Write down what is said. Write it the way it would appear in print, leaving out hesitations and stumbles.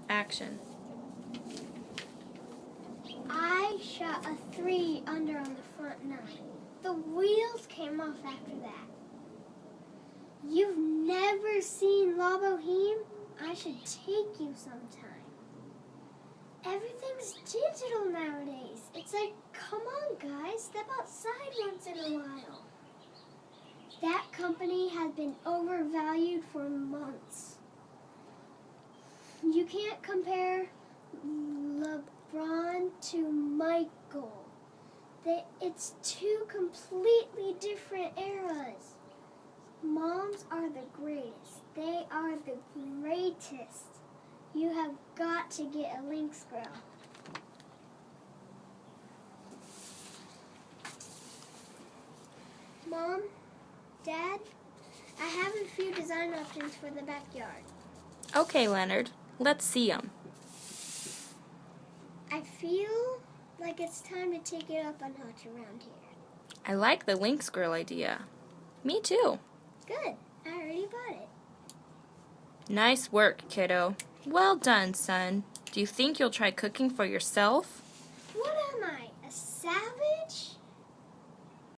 Action. I shot a 3 under on the front 9. The wheels came off after that. You've never seen La Boheme? I should take you sometime. Everything's digital nowadays. It's like, come on guys, step outside once in a while. That company has been overvalued for months. You can't compare LeBron to Michael. It's two completely different eras. Moms are the greatest. They are the greatest. You have got to get a Lynx girl. Mom, Dad, I have a few design options for the backyard. Okay, Leonard. Let's see them. I feel like it's time to take it up a notch around here. I like the Lynx girl idea. Me too. Good. I already bought it. Nice work, kiddo. Well done, son. Do you think you'll try cooking for yourself? What am I, a savage?